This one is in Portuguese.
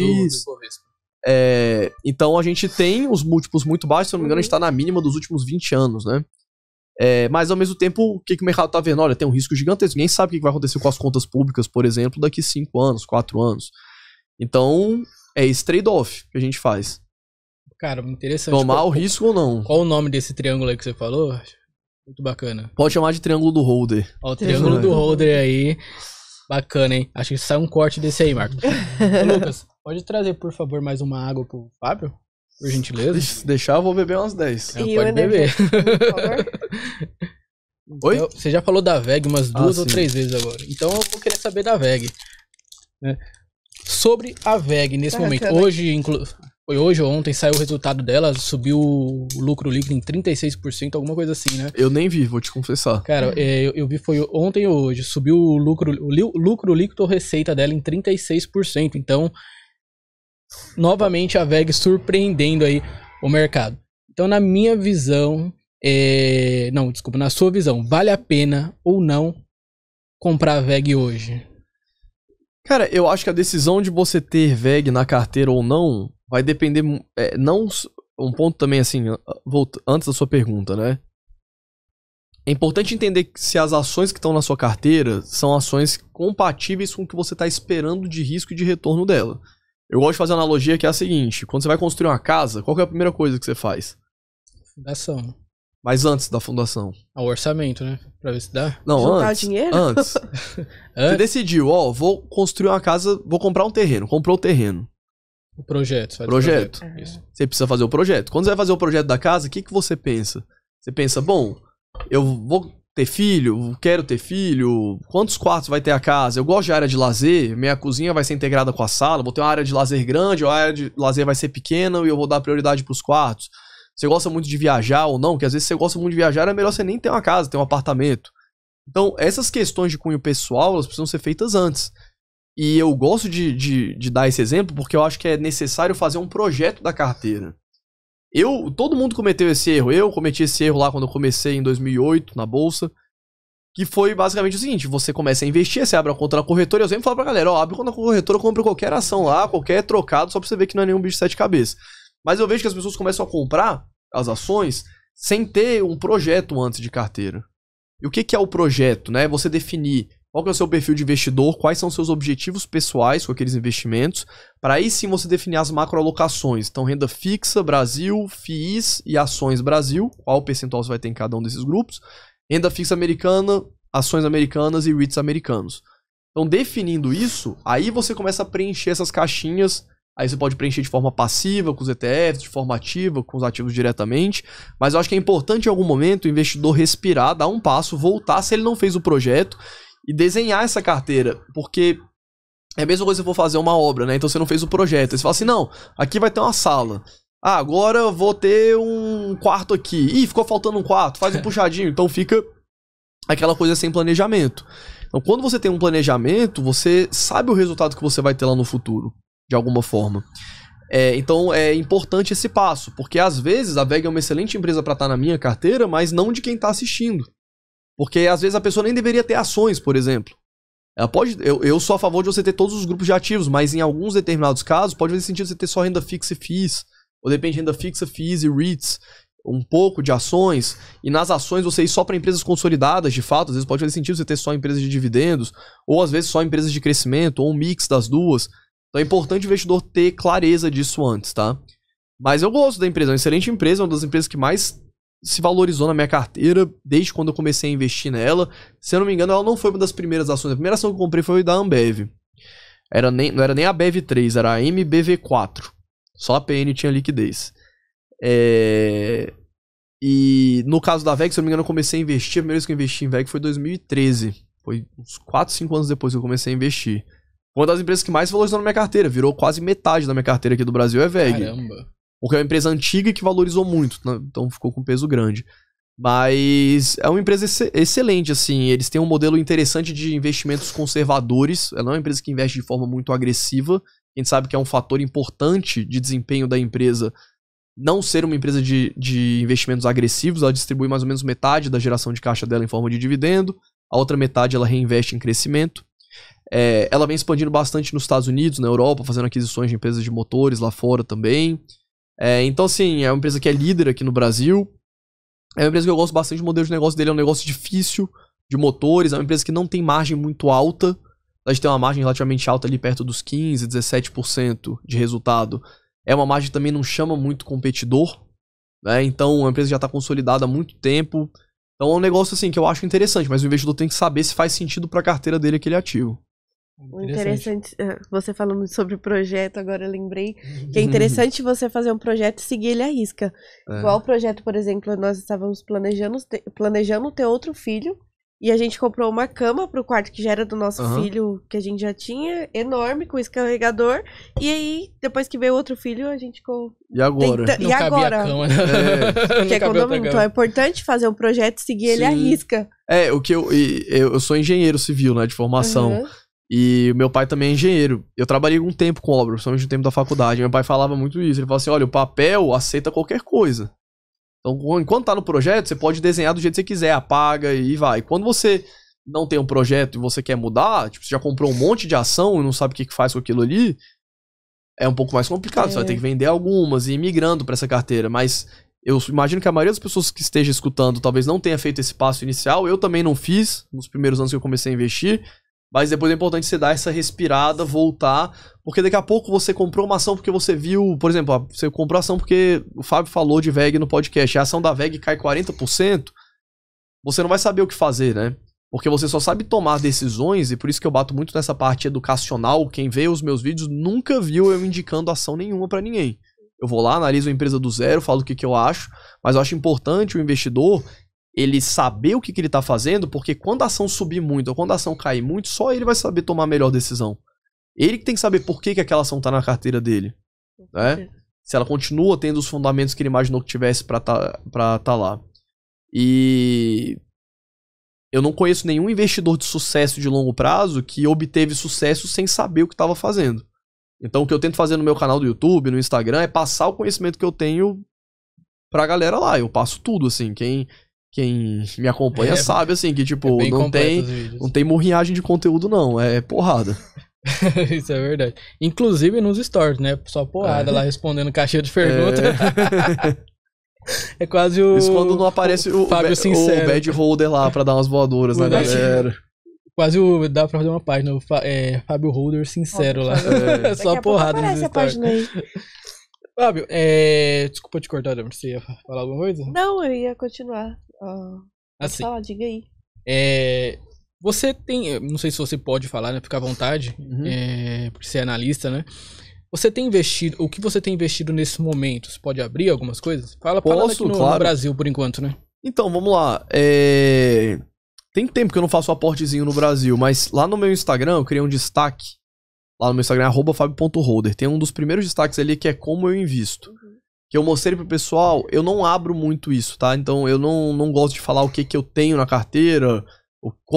X. Então a gente tem os múltiplos muito baixos, se eu não me engano, a gente tá na mínima dos últimos 20 anos, né? Mas ao mesmo tempo, o que o mercado tá vendo? Olha, tem um risco gigantesco. Ninguém sabe o que vai acontecer com as contas públicas, por exemplo, daqui 5 anos, 4 anos. Então, é esse trade-off que a gente faz. Cara, interessante. Tomar o risco ou não. Qual o nome desse triângulo aí que você falou? Muito bacana. Pode chamar de triângulo do holder. Ó, o triângulo do holder aí. Bacana, hein? Acho que sai um corte desse aí, Marcos. Ô, Lucas, pode trazer, por favor, mais uma água pro Fábio? Por gentileza. Se deixar, eu vou beber umas 10. Pode beber. Por favor. Oi? Então, você já falou da VEG umas 2 ou 3 vezes agora. Então eu vou querer saber da VEG. Né? Sobre a VEG nesse momento. Foi hoje ou ontem, saiu o resultado dela, subiu o lucro líquido em 36%, alguma coisa assim, né? Eu nem vi, vou te confessar. Cara, eu vi foi ontem ou hoje, subiu o lucro líquido ou receita dela em 36%. Então, novamente a VEG surpreendendo aí o mercado. Então, na minha visão, na sua visão, vale a pena ou não comprar a VEG hoje? Cara, eu acho que a decisão de você ter VEG na carteira ou não vai depender, um ponto também assim, antes da sua pergunta, né? É importante entender que se as ações que estão na sua carteira são ações compatíveis com o que você está esperando de risco e de retorno dela. Eu gosto de fazer uma analogia que é a seguinte, quando você vai construir uma casa, qual que é a primeira coisa que você faz? Fundação. Mas antes da fundação. O orçamento, né? Pra ver se dá. Não, juntar antes. dinheiro? Antes. Você decidiu, vou construir uma casa, vou comprar um terreno. Comprou o terreno. O projeto. Projeto. Isso. Você precisa fazer o projeto. Quando você vai fazer o projeto da casa, o que você pensa? Você pensa, bom, eu vou ter filho, quero ter filho, quantos quartos vai ter a casa? Eu gosto de área de lazer, minha cozinha vai ser integrada com a sala, vou ter uma área de lazer grande, ou a área de lazer vai ser pequena e eu vou dar prioridade pros quartos. Você gosta muito de viajar ou não? Porque às vezes você gosta muito de viajar, é melhor você nem ter uma casa, ter um apartamento. Então, essas questões de cunho pessoal, elas precisam ser feitas antes. E eu gosto de dar esse exemplo porque eu acho que é necessário fazer um projeto da carteira. Todo mundo cometeu esse erro. Eu cometi esse erro lá quando eu comecei em 2008 na bolsa. Que foi basicamente o seguinte, você começa a investir, você abre uma conta na corretora, eu sempre falo pra galera, abre conta na corretora, compra qualquer ação lá, qualquer trocado, só pra você ver que não é nenhum bicho de 7 cabeças. Mas eu vejo que as pessoas começam a comprar as ações sem ter um projeto antes de carteira. E o que é o projeto, né? Você definir qual que é o seu perfil de investidor, quais são os seus objetivos pessoais com aqueles investimentos, para aí sim você definir as macroalocações. Então, renda fixa, Brasil, FIIs e ações Brasil, qual percentual você vai ter em cada um desses grupos. Renda fixa americana, ações americanas e REITs americanos. Então, definindo isso, aí você começa a preencher essas caixinhas. Aí você pode preencher de forma passiva, com os ETFs, de forma ativa, com os ativos diretamente. Mas eu acho que é importante em algum momento o investidor respirar, dar um passo, voltar se ele não fez o projeto e desenhar essa carteira. Porque é a mesma coisa se você for fazer uma obra, né? Então você não fez o projeto. Aí você fala assim, não, aqui vai ter uma sala. Agora eu vou ter um quarto aqui. Ih, ficou faltando um quarto, faz um puxadinho. Então fica aquela coisa sem planejamento. Então quando você tem um planejamento, você sabe o resultado que você vai ter lá no futuro. De alguma forma. Então é importante esse passo, porque às vezes a VEG é uma excelente empresa para estar na minha carteira, mas não de quem está assistindo. Porque às vezes a pessoa nem deveria ter ações, por exemplo. Ela pode, eu sou a favor de você ter todos os grupos de ativos, mas em alguns determinados casos pode fazer sentido você ter só renda fixa e FIIs, ou depende de renda fixa, FIIs e REITs, um pouco de ações, e nas ações você ir só para empresas consolidadas, de fato, às vezes pode fazer sentido você ter só empresas de dividendos, ou às vezes só empresas de crescimento, ou um mix das duas. Então é importante o investidor ter clareza disso antes, tá? Mas eu gosto da empresa, é uma excelente empresa, uma das empresas que mais se valorizou na minha carteira desde quando eu comecei a investir nela. Se eu não me engano, ela não foi uma das primeiras ações. A primeira ação que eu comprei foi da Ambev. Não era nem a BEV3, era a MBV4. Só a PN tinha liquidez. E no caso da VEG, se eu não me engano, eu comecei a investir. A primeira vez que eu investi em VEG foi em 2013. Foi uns 4, 5 anos depois que eu comecei a investir. Uma das empresas que mais valorizou na minha carteira. Virou quase metade da minha carteira aqui do Brasil é VEG. Caramba. Porque é uma empresa antiga que valorizou muito, né? Então ficou com peso grande. Mas é uma empresa excelente, assim. Eles têm um modelo interessante de investimentos conservadores. Ela não é uma empresa que investe de forma muito agressiva. A gente sabe que é um fator importante de desempenho da empresa não ser uma empresa de investimentos agressivos. Ela distribui mais ou menos metade da geração de caixa dela em forma de dividendo. A outra metade ela reinveste em crescimento. Ela vem expandindo bastante nos Estados Unidos, na Europa, fazendo aquisições de empresas de motores lá fora também. Então, assim, é uma empresa que é líder aqui no Brasil. É uma empresa que eu gosto bastante, o modelo de negócio dele é um negócio difícil, de motores. É uma empresa que não tem margem muito alta. A gente tem uma margem relativamente alta ali, perto dos 15%, 17% de resultado. É uma margem que também não chama muito competidor, né? Então, a empresa já está consolidada há muito tempo. Então, é um negócio, assim, que eu acho interessante, mas o investidor tem que saber se faz sentido para a carteira dele aquele ativo. Interessante, você falando sobre projeto, agora eu lembrei que é interessante você fazer um projeto e seguir ele à risca. Igual o projeto, por exemplo, nós estávamos planejando ter outro filho e a gente comprou uma cama pro quarto que já era do nosso filho, que a gente já tinha, enorme, com esse carregador, e aí, depois que veio outro filho, a gente... E agora? Não cabia a cama, né? Que é condomínio. Então é importante fazer um projeto e seguir ele à risca. O que eu sou engenheiro civil, né, de formação. E meu pai também é engenheiro. Eu trabalhei um tempo com obra, principalmente no tempo da faculdade. Meu pai falava muito isso. Ele falava assim, olha, o papel aceita qualquer coisa. Então, enquanto tá no projeto, você pode desenhar do jeito que você quiser, apaga e vai. Quando você não tem um projeto e você quer mudar, tipo, você já comprou um monte de ação e não sabe o que faz com aquilo ali, é um pouco mais complicado. Você vai ter que vender algumas e ir migrando pra essa carteira. Mas eu imagino que a maioria das pessoas que esteja escutando talvez não tenha feito esse passo inicial. Eu também não fiz nos primeiros anos que eu comecei a investir. Mas depois é importante você dar essa respirada, voltar, porque daqui a pouco você comprou uma ação porque você viu, por exemplo, você comprou a ação porque o Fábio falou de VEG no podcast, a ação da VEG cai 40%, você não vai saber o que fazer, né? Porque você só sabe tomar decisões, e por isso que eu bato muito nessa parte educacional. Quem vê os meus vídeos nunca viu eu indicando ação nenhuma pra ninguém. Eu vou lá, analiso a empresa do zero, falo o que eu acho, mas eu acho importante o investidor ele saber o que ele tá fazendo, porque quando a ação subir muito ou quando a ação cair muito, só ele vai saber tomar a melhor decisão. Ele que tem que saber por que aquela ação tá na carteira dele, né? Se ela continua tendo os fundamentos que ele imaginou que tivesse pra tá lá. E eu não conheço nenhum investidor de sucesso de longo prazo que obteve sucesso sem saber o que estava fazendo. Então o que eu tento fazer no meu canal do YouTube, no Instagram, é passar o conhecimento que eu tenho pra galera lá. Eu passo tudo, assim, quem me acompanha sabe, assim, que tipo, não tem murrinhagem de conteúdo não, é porrada. Isso é verdade. Inclusive nos stories, né? Só porrada lá respondendo caixinha de pergunta. É quase o... Isso quando não aparece o bad holder lá pra dar umas voadoras na galera. Quase o... Dá pra fazer uma página, Fábio Holder sincero lá. Só porrada nos stories. Fábio, desculpa te cortar, você ia falar alguma coisa? Não, eu ia continuar. Assim, fala, diga aí. Você tem, não sei se você pode falar, né? Fica à vontade, porque você é analista, né? Você tem investido, o que você tem investido nesse momento? Você pode abrir algumas coisas? Fala aqui no Brasil, por enquanto, né? Então, vamos lá. Tem tempo que eu não faço aportezinho no Brasil, mas lá no meu Instagram eu criei um destaque. Lá no meu Instagram, @fabio.holder. Tem um dos primeiros destaques ali que é como eu invisto. Que eu mostrei pro pessoal, eu não abro muito isso, tá? Então eu não gosto de falar o que eu tenho na carteira, como